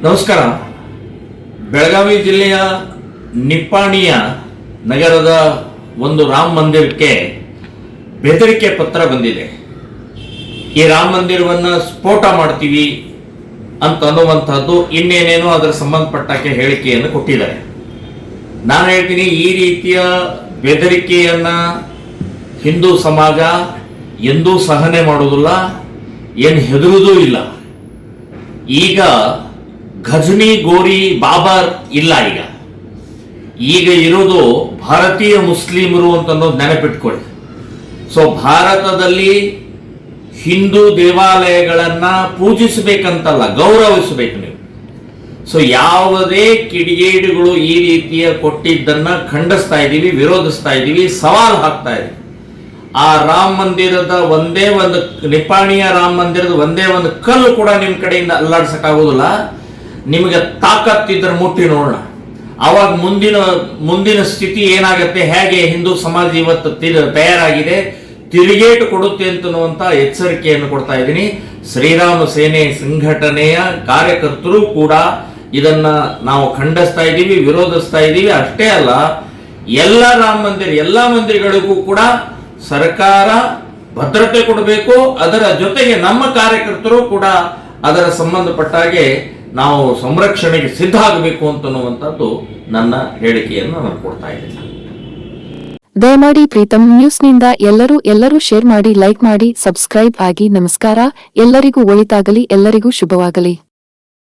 ನಮಸ್ಕಾರ. ಬೆಳಗಾವಿ ಜಿಲ್ಲೆಯ ನಿಪ್ಪಾಣಿಯ ನಗರದ ಒಂದು ರಾಮ ಮಂದಿರಕ್ಕೆ ಬೆದರಿಕೆ ಪತ್ರ ಬಂದಿದೆ. ಈ ರಾಮ ಮಂದಿರವನ್ನು ಸ್ಫೋಟ ಮಾಡ್ತೀವಿ ಅಂತ ಅನ್ನುವಂಥದ್ದು ಇನ್ನೇನೇನೋ ಅದರ ಸಂಬಂಧಪಟ್ಟಕ್ಕೆ ಹೇಳಿಕೆಯನ್ನು ಕೊಟ್ಟಿದ್ದಾರೆ. ನಾನು ಹೇಳ್ತೀನಿ, ಈ ರೀತಿಯ ಬೆದರಿಕೆಯನ್ನ ಹಿಂದೂ ಸಮಾಜ ಎಂದೂ ಸಹನೆ ಮಾಡುವುದಿಲ್ಲ, ಏನು ಹೆದರುವುದೂ ಇಲ್ಲ. ಈಗ ಘಜ್ನಿ ಗೋರಿ ಬಾಬರ್ ಇಲ್ಲ. ಈಗ ಇರೋದು ಭಾರತೀಯ ಮುಸ್ಲಿಮರು ಅಂತ ಅನ್ನೋದು ನೆನಪಿಟ್ಕೊಳ್ಳಿ. ಸೊ ಭಾರತದಲ್ಲಿ ಹಿಂದೂ ದೇವಾಲಯಗಳನ್ನ ಪೂಜಿಸಬೇಕಂತಲ್ಲ, ಗೌರವಿಸಬೇಕು ನೀವು. ಸೊ ಯಾವುದೇ ಕಿಡಿಗೇಡಿಗಳು ಈ ರೀತಿಯ ಕೊಟ್ಟಿದ್ದನ್ನ ಖಂಡಿಸ್ತಾ ಇದ್ದೀವಿ, ವಿರೋಧಿಸ್ತಾ ಇದ್ದೀವಿ, ಸವಾಲು ಹಾಕ್ತಾ ಇದ್ದೀವಿ. ಆ ರಾಮ ಮಂದಿರದ ಒಂದೇ ಒಂದು ನಿಪ್ಪಾಣಿಯ ರಾಮ ಮಂದಿರದ ಒಂದೇ ಒಂದು ಕಲ್ಲು ಕೂಡ ನಿಮ್ಮ ಕಡೆಯಿಂದ ಅಲ್ಲಾಡ್ಸಕ್ಕಾಗೋದಿಲ್ಲ. ನಿಮಗೆ ತಾಕತ್ತಿದ್ರೆ ಮುಟ್ಟಿ ನೋಡೋಣ. ಅವಾಗ ಮುಂದಿನ ಸ್ಥಿತಿ ಏನಾಗುತ್ತೆ, ಹೇಗೆ ಹಿಂದೂ ಸಮಾಜ ಇವತ್ತು ತಯಾರಾಗಿದೆ, ತಿರುಗೇಟು ಕೊಡುತ್ತೆ ಅಂತನ್ನುವಂತ ಎಚ್ಚರಿಕೆಯನ್ನು ಕೊಡ್ತಾ ಇದ್ದೀನಿ. ಶ್ರೀರಾಮ ಸೇನೆ ಸಂಘಟನೆಯ ಕಾರ್ಯಕರ್ತರು ಕೂಡ ಇದನ್ನ ನಾವು ಖಂಡಿಸ್ತಾ ಇದ್ದೀವಿ, ವಿರೋಧಿಸ್ತಾ ಇದ್ದೀವಿ. ಅಷ್ಟೇ ಅಲ್ಲ, ಎಲ್ಲ ಮಂದಿರಗಳಿಗೂ ಕೂಡ ಸರ್ಕಾರ ಭದ್ರತೆ ಕೊಡಬೇಕು. ಅದರ ಜೊತೆಗೆ ನಮ್ಮ ಕಾರ್ಯಕರ್ತರು ಕೂಡ ಅದರ ಸಂಬಂಧಪಟ್ಟ ಹಾಗೆ ನಾವು ಸಂರಕ್ಷಣೆಗೆ ಸಿದ್ಧ ಆಗಬೇಕು ಅಂತನ್ನುವಂಥದ್ದು ನನ್ನ ಹೇಳಿಕೆಯನ್ನು ನಾನು ಕೊಡ್ತಾ ಇದ್ದೀನಿ. ದಯಮಾಡಿ ಪ್ರೀತಮ್ ನ್ಯೂಸ್ನಿಂದ ಎಲ್ಲರೂ ಶೇರ್ ಮಾಡಿ, ಲೈಕ್ ಮಾಡಿ, ಸಬ್ಸ್ಕ್ರೈಬ್ ಆಗಿ. ನಮಸ್ಕಾರ. ಎಲ್ಲರಿಗೂ ಒಳಿತಾಗಲಿ, ಎಲ್ಲರಿಗೂ ಶುಭವಾಗಲಿ.